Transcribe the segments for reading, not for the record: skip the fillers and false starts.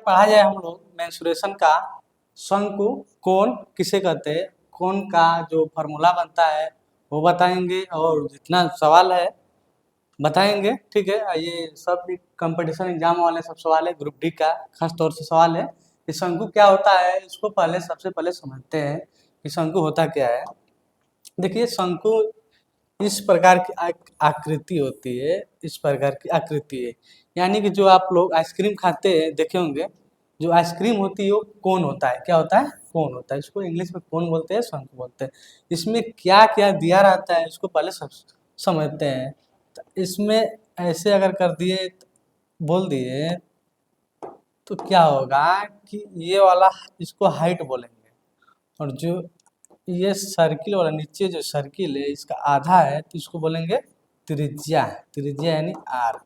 पढ़ा जाए हम लोग मेंसुरेशन का शंकु कोण किसे कहते हैं, कोण का जो फार्मूला बनता है वो बताएंगे और जितना सवाल है बताएंगे। ठीक है, ये सब कंपटीशन एग्जाम वाले सब सवाल है, ग्रुप डी का खास तौर से सवाल है। कि शंकु क्या होता है इसको पहले सबसे पहले समझते हैं कि शंकु होता क्या है। देखिए शंकु इस प्रकार की आकृति होती है, इस प्रकार की आकृति है, यानी कि जो आप लोग आइसक्रीम खाते हैं देखे होंगे, जो आइसक्रीम होती है वो कोन होता है। क्या होता है? कोन होता है। इसको इंग्लिश में कोन बोलते हैं, शंकु बोलते हैं। इसमें क्या क्या दिया रहता है इसको पहले सब समझते हैं। तो इसमें ऐसे अगर कर दिए बोल दिए तो क्या होगा कि ये वाला इसको हाइट बोलेंगे, और जो ये सर्किल वाला नीचे जो सर्किल है इसका आधा है तो इसको बोलेंगे त्रिज्या। त्रिज्या यानी आर,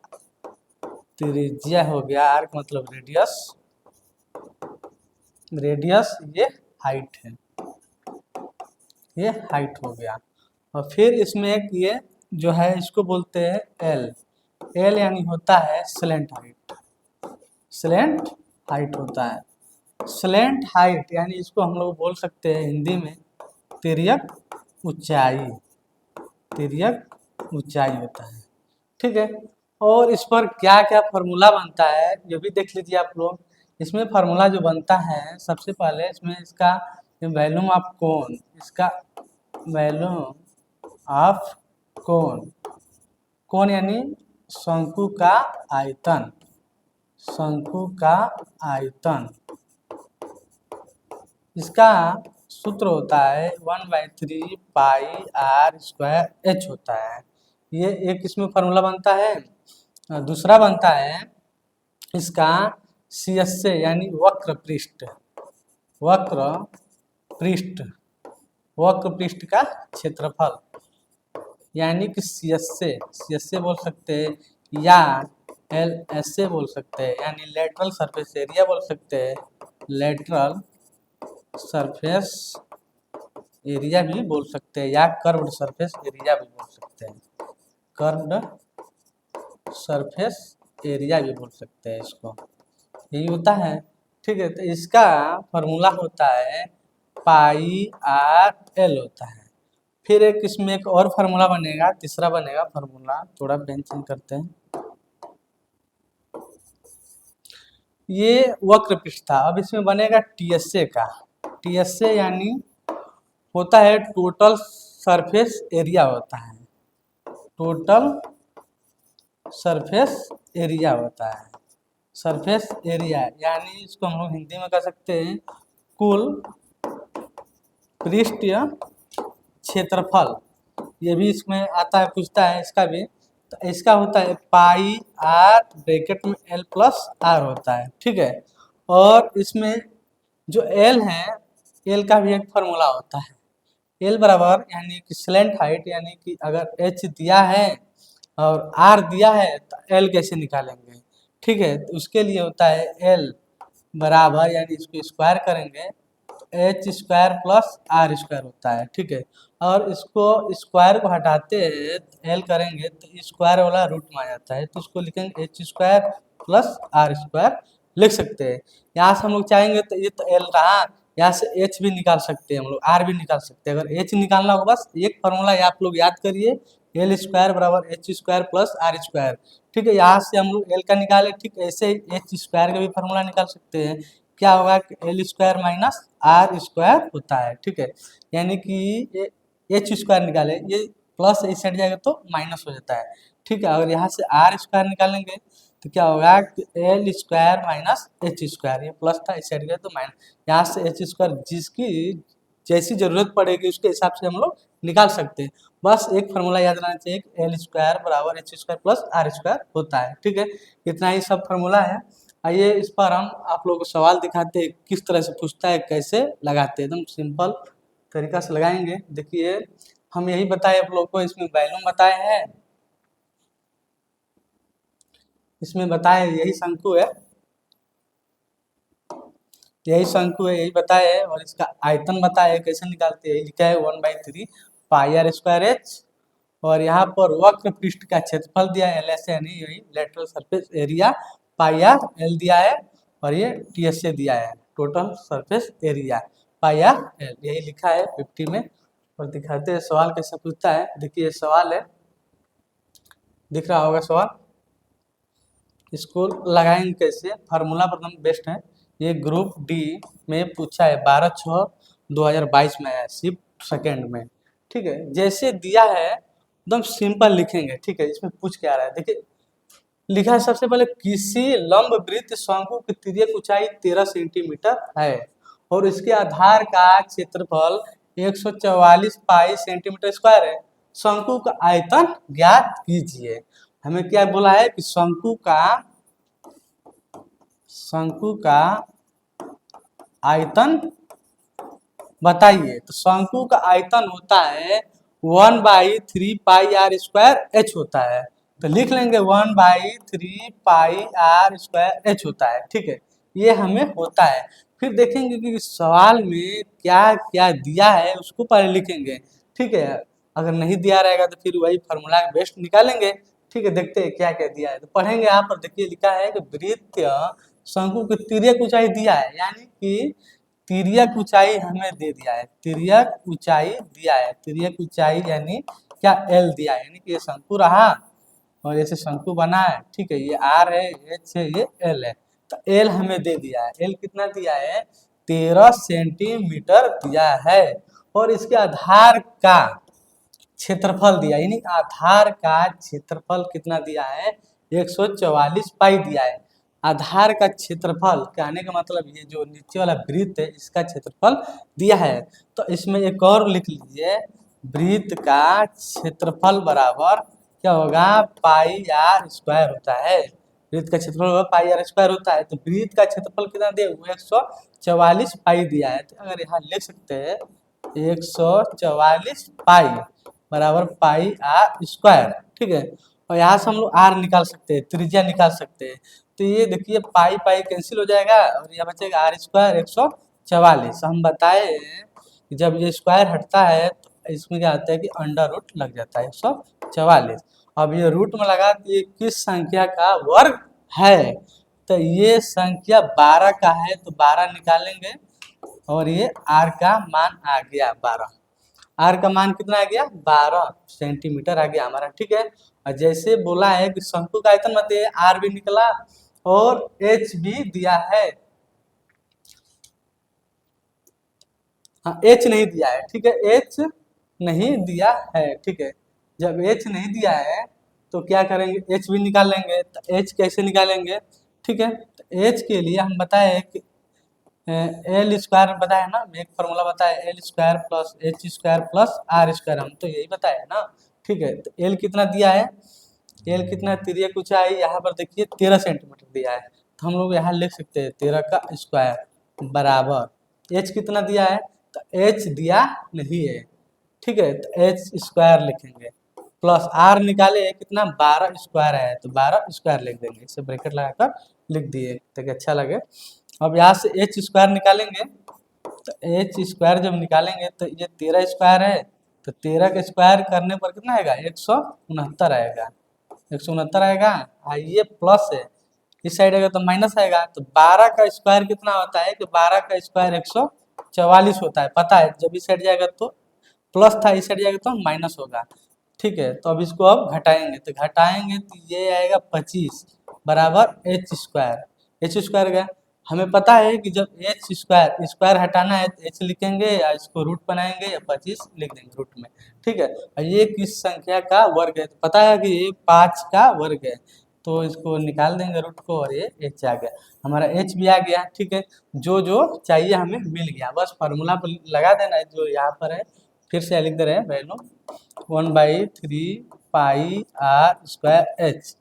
त्रिज्या हो गया, आर का मतलब रेडियस, रेडियस ये हाइट है, ये हाइट हो गया। और फिर इसमें एक ये जो है इसको बोलते हैं एल। एल यानी होता है स्लैंट हाइट, स्लैंट हाइट होता है। स्लैंट हाइट यानी इसको हम लोग बोल सकते हैं हिंदी में तिर्यक ऊंचाई, तिर्यक ऊंचाई होता है। ठीक है, और इस पर क्या क्या फार्मूला बनता है ये भी देख लीजिए आप लोग। इसमें फार्मूला जो बनता है सबसे पहले इसमें इसका वैल्यूम ऑफ कोण, इसका वैल्यूम ऑफ कोण, कोण यानी शंकु का आयतन, शंकु का आयतन, इसका सूत्र होता है 1/3 पाई आर स्क्वायर एच होता है। ये एक इसमें फार्मूला बनता है। दूसरा बनता है इसका CSA यानी वक्र पृष्ठ, वक्र पृष्ठ, वक्र पृष्ठ का क्षेत्रफल यानी कि CSA, CSA बोल सकते हैं या LSA बोल सकते हैं, यानी लेटरल सरफेस एरिया बोल सकते हैं, लेटरल सरफेस एरिया भी बोल सकते हैं, या कर्व्ड सरफेस एरिया भी बोल सकते हैं, कर्व्ड सरफेस एरिया भी बोल सकते हैं इसको, यही होता है। ठीक है, तो इसका फार्मूला होता है पाई आर एल होता है। फिर एक इसमें एक और फार्मूला बनेगा, तीसरा बनेगा फार्मूला, थोड़ा मेंशन करते हैं। ये वक्र पृष्ठ था, अब इसमें बनेगा TSA का। TSA यानी होता है टोटल सरफेस एरिया होता है, टोटल सरफेस एरिया होता है, सरफेस एरिया यानी इसको हम लोग हिंदी में कह सकते हैं कुल पृष्ठ क्षेत्रफल। ये भी इसमें आता है, पूछता है इसका भी। तो इसका होता है पाई आर ब्रैकेट में एल प्लस आर होता है। ठीक है, और इसमें जो एल है, एल का भी एक फार्मूला होता है। एल बराबर यानी कि स्लैंट हाइट, यानी कि अगर एच दिया है और आर दिया है तो एल कैसे निकालेंगे। ठीक है, तो उसके लिए होता है एल बराबर, यानी इसको स्क्वायर करेंगे तो H square plus R square होता है। ठीक है, और इसको स्क्वायर को हटाते हैं तो एल करेंगे तो स्क्वायर वाला रूट में आ जाता है, तो इसको लिखेंगे H square plus R square लिख सकते हैं। यहाँ से हम लोग चाहेंगे तो ये तो एल रहा, यहाँ से एच भी निकाल सकते हैं हम लोग, आर भी निकाल सकते हैं। अगर एच निकालना होगा बस एक फार्मूला आप लोग याद करिए, एल स्क्वायर बराबर H square plus R square. ठीक है, यहाँ से हम लोग एल का निकाले, ठीक ऐसे एच स्क्वायर का भी फार्मूला निकाल सकते हैं। क्या होगा कि L square minus R square होता है। ठीक है, यानी कि एच स्क्वायर निकाले, ये प्लस इस साइड जाएगा तो माइनस हो जाता है। ठीक है, अगर यहाँ से आर स्क्वायर निकालेंगे तो क्या होगा कि L square minus H square, ये प्लस था इस साइड गया तो माइनस, यहाँ से एच स्क्वायर जिसकी जैसी जरूरत पड़ेगी उसके हिसाब से हम लोग निकाल सकते हैं। बस एक फार्मूला याद रहना चाहिए कि एल स्क्वायर बराबर H square plus R square होता है। ठीक है, इतना ही सब फार्मूला है। आइए इस पर हम आप लोगों को सवाल दिखाते हैं किस तरह से पूछता है, कैसे लगाते हैं, एकदम सिंपल तरीका से लगाएंगे। देखिए हम यही बताए आप लोग को, इसमें वैल्यूम बताए हैं, इसमें बताए यही शंकु है, यही शंकु है, यही बताया है, और इसका आयतन बताया है कैसे निकालते हैं, लिखा है 1/3 पाई आर स्क्वायर एच, और यहाँ पर वक्र पृष्ठ का क्षेत्रफल दिया है LS यानी यही लेटरल सरफेस एरिया, पाई आर एल दिया है, और ये TS से दिया है, total surface area pi R L, यही लिखा है 50 में। और दिखाते हैं सवाल कैसे पूछता है। देखिए ये सवाल है, दिख रहा होगा सवाल, इसको लगाएंगे कैसे, फार्मूला पर बेस्ट है। ये ग्रुप डी में पूछा है, 12/6/2022 में है, शिफ्ट सेकेंड में। ठीक है, जैसे दिया है एकदम सिंपल लिखेंगे। ठीक है, इसमें पूछ क्या रहा है, देखिए लिखा है सबसे पहले, किसी लंब वृत्त शंकु की तिर्यक ऊंचाई 13 सेंटीमीटर है और इसके आधार का क्षेत्रफल 144 पाई सेंटीमीटर स्क्वायर है। शंकु का आयतन ज्ञात कीजिए। हमें क्या बोला है कि शंकु का आयतन बताइए। तो शंकु का आयतन होता है 1/3 पाई r² होता है। तो लिख लेंगे 1/3 पाई r² होता है। ठीक है, ये हमें होता है। फिर देखेंगे कि सवाल में क्या क्या दिया है, उसको पहले लिखेंगे। ठीक है, अगर नहीं दिया रहेगा तो फिर वही फार्मूला बेस्ट निकालेंगे। ठीक है, देखते हैं क्या क्या दिया है, तो पढ़ेंगे। यहाँ पर देखिए लिखा है कि वृत्त शंकु की तिर्यक ऊंचाई दिया है, यानी कि तिर्यक ऊंचाई हमें दे दिया है, तिर्यक ऊंचाई दिया है, तिर्यक ऊंचाई यानी क्या, एल दिया है, यानी कि ये शंकु रहा और ऐसे शंकु बना है। ठीक है, ये आर है, एच है, ये एल है। तो एल हमें दे दिया है, एल कितना दिया है, 13 सेंटीमीटर दिया है। और इसके आधार का क्षेत्रफल दिया, यानी आधार का क्षेत्रफल कितना दिया है, 144 पाई दिया है। आधार का क्षेत्रफल कहने का मतलब ये जो नीचे वाला वृत्त है इसका क्षेत्रफल दिया है। तो इसमें एक और लिख लीजिए, वृत्त का क्षेत्रफल बराबर क्या होगा, πr² होता है। वृत्त का क्षेत्रफल πr² होता है। तो वृत्त का क्षेत्रफल कितना दिया, 144 पाई दिया है। तो अगर यहाँ लिख सकते हैं 144 पाई बराबर πr²। ठीक है, और यहाँ से हम लोग r निकाल सकते हैं, त्रिज्या निकाल सकते हैं। तो ये देखिए पाई पाई कैंसिल हो जाएगा और यह बचेगा r² 144। हम बताए कि जब ये स्क्वायर हटता है तो इसमें क्या आता है कि अंडर रूट लग जाता है 144। अब ये रूट में लगा कि ये किस संख्या का वर्ग है, तो ये संख्या 12 का है, तो 12 निकालेंगे और ये r का मान आ गया 12। आर का मान कितना आ गया, 12 सेंटीमीटर आ गया हमारा। ठीक है, और जैसे बोला है कि शंकु का आयतन बताइए, आर भी निकला और एच भी दिया है। हाँ, एच नहीं दिया है। ठीक है, एच नहीं दिया है। ठीक है, जब एच नहीं दिया है तो क्या करेंगे, एच भी निकाल लेंगे। तो एच कैसे निकालेंगे, ठीक है, तो एच के लिए हम बताए कि L² बताया ना, एक फॉर्मूला बताया, L² plus H² plus R², हम तो यही बताया ना। ठीक है, तो L कितना दिया है, L कितना, तिर्यक ऊंचाई यहाँ पर देखिए 13 सेंटीमीटर दिया है। तो हम लोग यहाँ लिख सकते हैं 13 का स्क्वायर बराबर H कितना दिया है, तो H दिया नहीं है। ठीक है, तो H² लिखेंगे प्लस R निकाले कितना, 12² है, तो 12² लिख देंगे, इसे ब्रैकेट लगाकर लिख दिए ताकि अच्छा लगे। अब यहाँ से H² निकालेंगे, तो H² जब निकालेंगे तो ये 13² है, तो 13 का स्क्वायर करने पर कितना आएगा, 169 आएगा, 169 आएगा। ये प्लस है, इस साइड आएगा तो माइनस आएगा। तो 12 का स्क्वायर कितना होता है कि 12 का स्क्वायर 144 होता है, पता है। जब इस साइड जाएगा तो प्लस था, इस साइड जाएगा तो माइनस होगा। ठीक है, तो अब इसको अब घटाएंगे, तो घटाएंगे तो ये आएगा 25 बराबर H² का। हमें पता है कि जब स्क्वायर हटाना है तो H लिखेंगे या इसको रूट बनाएंगे या 25 लिख देंगे रूट में। ठीक है, और ये किस संख्या का वर्ग है, तो पता है कि ये 5 का वर्ग है, तो इसको निकाल देंगे रूट को और ये H आ गया, हमारा H भी आ गया। ठीक है, जो जो चाहिए हमें मिल गया, बस फार्मूला पर लगा देना है जो यहाँ पर है। फिर से लिख दे रहे हैं वैल्यू 1/3 पाई r² H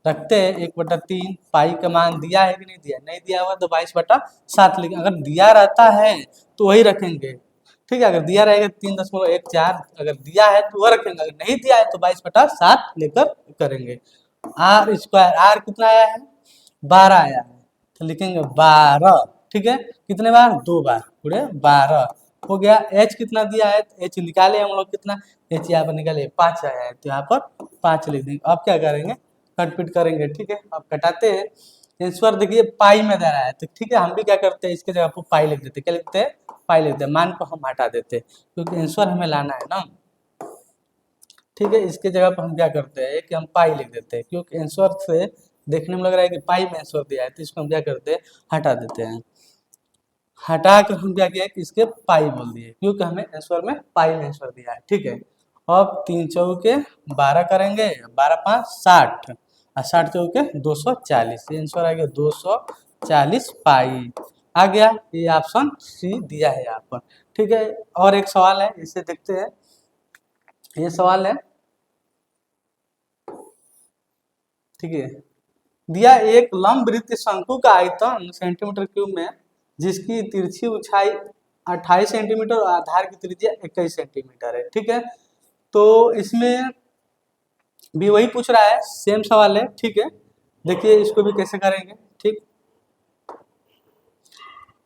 रखते हैं 1/3। पाई का मान दिया है कि नहीं दिया, नहीं दिया हुआ तो 22/7 लिखेंगे। अगर दिया रहता है तो वही रखेंगे। ठीक है, अगर दिया रहेगा 3.14, अगर दिया है तो वह रखेंगे, अगर नहीं दिया है तो 22/7 लेकर करेंगे। R², आर कितना आया है, 12 आया है, तो लिखेंगे 12। ठीक है, कितने बार, 2 बार, पूरे 12 हो गया। H कितना दिया है, H निकाले हम लोग कितना, H यहाँ पर निकाले 5 आया है, तो यहाँ पर 5 लिख देंगे। अब क्या करेंगे, कट पीट करेंगे। ठीक है, अब कटाते हैं आंसर देखिए पाई में दे रहा है, तो ठीक है हम भी क्या करते हैं इसके जगह पर पाई लिख देते, क्या लिखते हैं पाई लिखते हैं, मान को हम हटा देते क्योंकि आंसर हमें लाना है ना। ठीक है, इसके जगह पर हम क्या करते हैं कि हम पाई लिख देते हैं, क्योंकि आंसर से देखने में लग रहा है कि पाई में आंसर दिया है, तो इसको हम क्या करते हैं हटा देते हैं। हटा कर हम क्या किया कि इसके पाई बोल दिए, क्योंकि हमें आंसर में पाई में आंसर दिया है। ठीक है, अब 3 चौके 12 करेंगे, 12 5 60 और 60 चौके 240, ये आंसर आ गया 240 पाई आ गया। ये ऑप्शन सी दिया है यहाँ पर। ठीक है, और एक सवाल है, इसे देखते हैं। ये सवाल है, ठीक है, दिया एक लंबवृत्त शंकु का आयतन सेंटीमीटर क्यूब में, जिसकी तिरछी ऊंचाई 28 सेंटीमीटर और आधार की त्रिज्या 21 सेंटीमीटर है। ठीक है, तो इसमें भी वही पूछ रहा है, सेम सवाल है। ठीक है, देखिए इसको भी कैसे करेंगे। ठीक,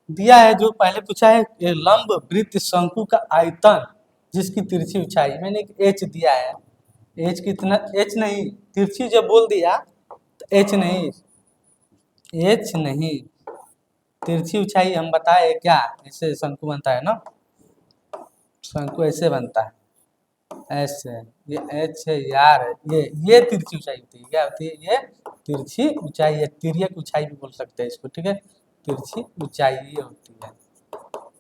दिया है जो पहले पूछा है लंब वृत्त शंकु का आयतन जिसकी तिरछी ऊंचाई, मैंने एच दिया है, एच कितना, एच नहीं, तिरछी जब बोल दिया तो एच नहीं, एच नहीं, तिरछी ऊंचाई हम बताए क्या, ऐसे शंकु बनता है ना, शंकु ऐसे बनता है, ऐसे, ये एच है यार, ये तिरछी ऊंचाई होती है, क्या होती है ये तिरछी ऊंचाई, या तिर्यक ऊंचाई भी बोल सकते हैं इसको। ठीक है, तिरछी ऊंचाई ये होती है,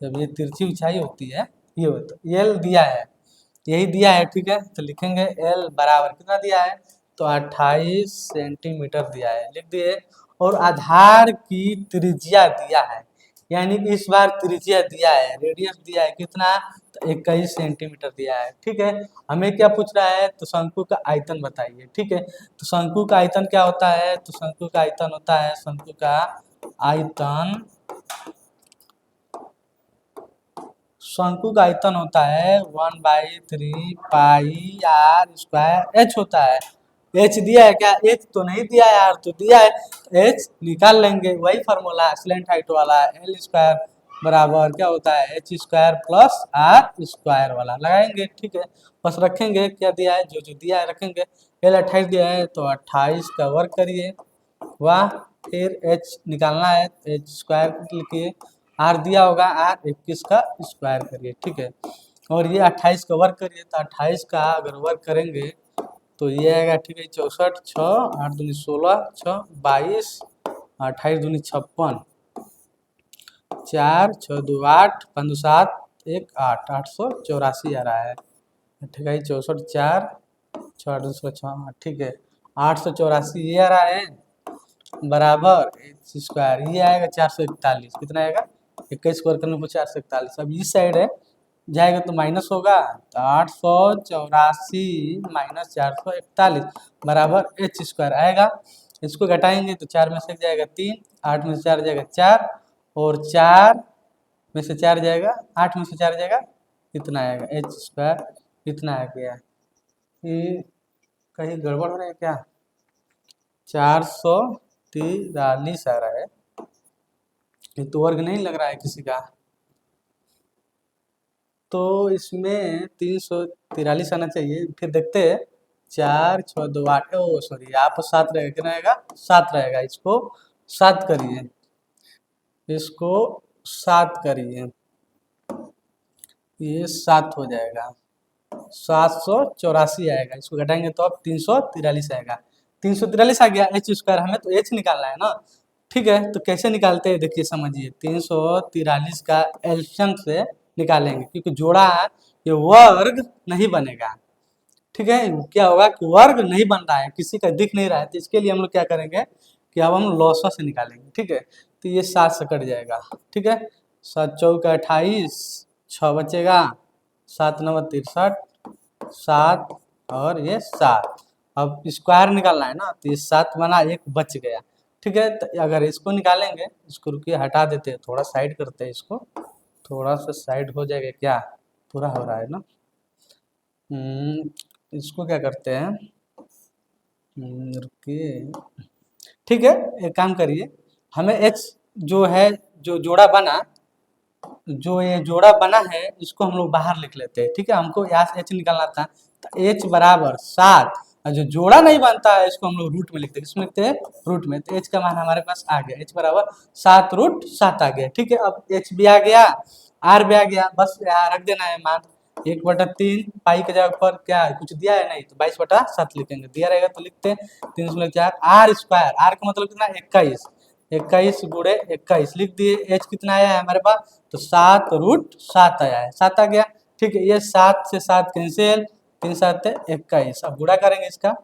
जब ये तिरछी ऊंचाई होती है ये होता है। एल दिया है, यही दिया है। ठीक है, तो लिखेंगे एल बराबर कितना दिया है, तो 28 सेंटीमीटर दिया है, लिख दिए। और आधार की त्रिज्या दिया है, यानी कि इस बार त्रिज्या दिया है, रेडियस दिया है कितना, तो 21 सेंटीमीटर दिया है। ठीक है, हमें क्या पूछ रहा है, तो शंकु का आयतन बताइए। ठीक है, तो शंकु का आयतन क्या होता है, तो शंकु का आयतन होता है, शंकु का आयतन, शंकु का आयतन होता है 1/3 पाई आर स्क्वायर एच होता है। एच दिया है क्या, एच तो नहीं दिया है, आर तो दिया है, एच निकाल लेंगे, वही फार्मूला स्लैंट हाइट वाला, एल स्क्वायर बराबर क्या होता है H square plus R square वाला लगाएंगे। ठीक है, बस रखेंगे क्या दिया है, जो जो दिया है रखेंगे। एल 28 दिया है तो 28 का वर्ग करिए, वाह, फिर एच निकालना है, एच स्क्वायर लिखिए, आर दिया होगा आर 21 का स्क्वायर करिए। ठीक है, और ये 28 का वर्ग करिए, तो 28 का अगर वर्ग करेंगे तो ये आएगा, ठीक है 64, 6 8 दूनी 16, 6 22, 28 दूनी 56, 4 6 2 8, 5 2 7 1 8, 884 आ रहा है। ठीक है, 64 4 6 8 2 6, ठीक है 884 ये आ रहा है, बराबर एच स्क्वायर ये आएगा 441, कितना आएगा 21 स्क्वायर करने पर 441। अब इस साइड है जाएगा तो माइनस होगा, तो 884 माइनस 441 बराबर एच स्क्वायर आएगा। इसको घटाएंगे तो 4 में से जाएगा 3, 8 में से 4 जाएगा 4, और 4 में से 4 जाएगा, 8 में से 4 जाएगा, कितना आएगा एच स्क्वायर, कितना आ गया, ये कहीं गड़बड़ हो रहा है क्या, 443 आ रहा है, ये तो वर्ग नहीं लग रहा है किसी का, तो इसमें 343 आना चाहिए। फिर देखते हैं, 4 6 2 8, ओ सॉरी यहाँ पर 7 रहेगा, कितना रहेगा 7 रहेगा, इसको 7 करिए, इसको 7 करिए, ये 7 हो जाएगा, 784 आएगा, इसको घटाएंगे तो अब 343 आएगा, 343 आ गया एच स्क्वायर, हमें तो एच निकालना है ना। ठीक है, तो कैसे निकालते हैं देखिए समझिए, 343 का एलसीएम से निकालेंगे, क्योंकि जोड़ा है ये वर्ग नहीं बनेगा। ठीक है, क्या होगा कि वर्ग नहीं बन रहा है, किसी का दिख नहीं रहा है, तो इसके लिए हम लोग क्या करेंगे कि अब हम लॉसा से निकालेंगे। ठीक है, तो ये 7 से कट जाएगा। ठीक है, 7 चौका 28, 6 बचेगा, 7 9 63, 7 और ये 7, अब स्क्वायर निकालना है ना, तो ये 7 बना, एक बच गया। ठीक है, तो अगर इसको निकालेंगे, इसको रुकिए हटा देते हैं, थोड़ा साइड करते हैं इसको, थोड़ा सा साइड हो जाएगा, क्या पूरा हो रहा है ना, इसको क्या करते हैं, रुकिए, ठीक है एक काम करिए, हमें एच जो है, जो जोड़ा बना, जो ये जोड़ा बना है इसको हम लोग बाहर लिख लेते हैं। ठीक है, हमको यहाँ से एच निकालना था, तो एच बराबर 7 और जो जोड़ा नहीं बनता है इसको हम लोग रूट में लिखते हैं। किसमें लिखते हैं? रूट में। तो एच का मान हमारे पास आ गया, एच बराबर 7√7 आ गया। ठीक है, अब एच भी आ गया, आर भी आ गया, बस यहाँ रख देना है मान 1/3 पाई के जगह पर क्या कुछ दिया है नहीं, तो 22/7 लिखेंगे, दिया रहेगा तो लिखते हैं 3/4 आर स्क्वायर। आर का मतलब कितना? 21, 21 × 21 लिख दिए। एच कितना आया है हमारे पास? तो 7√7 आया है, 7 आ गया। ठीक है, ये 7 से 7 कैंसिल, 3×7 = 21। अब गुणा करेंगे इसका,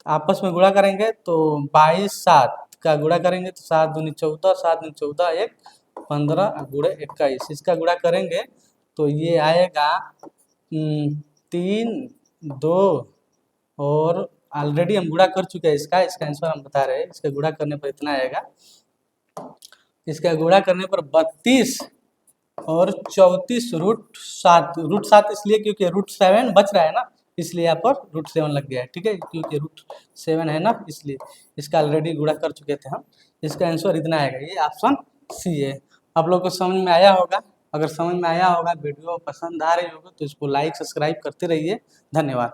आपस में गुणा करेंगे तो 22 का गुणा करेंगे तो 7×2 = 14, 7×14 = 15 × 21, इसका गुणा करेंगे तो ये आएगा 3, 2 और ऑलरेडी हम गुणा कर चुके हैं इसका आंसर हम बता रहे हैं। इसका गुणा करने पर इतना आएगा, इसका गुणा करने पर 32 और 34√7, √7 इसलिए क्योंकि √7 बच रहा है ना, इसलिए यहाँ पर √7 लग गया है। ठीक है, क्योंकि √7 है ना, इसलिए इसका ऑलरेडी गुणा कर चुके थे हम। इसका आंसर इतना आएगा, ये ऑप्शन सी है। आप लोग को समझ में आया होगा। अगर समझ में आया होगा, वीडियो पसंद आ रही होगी तो इसको लाइक सब्सक्राइब करते रहिए। धन्यवाद।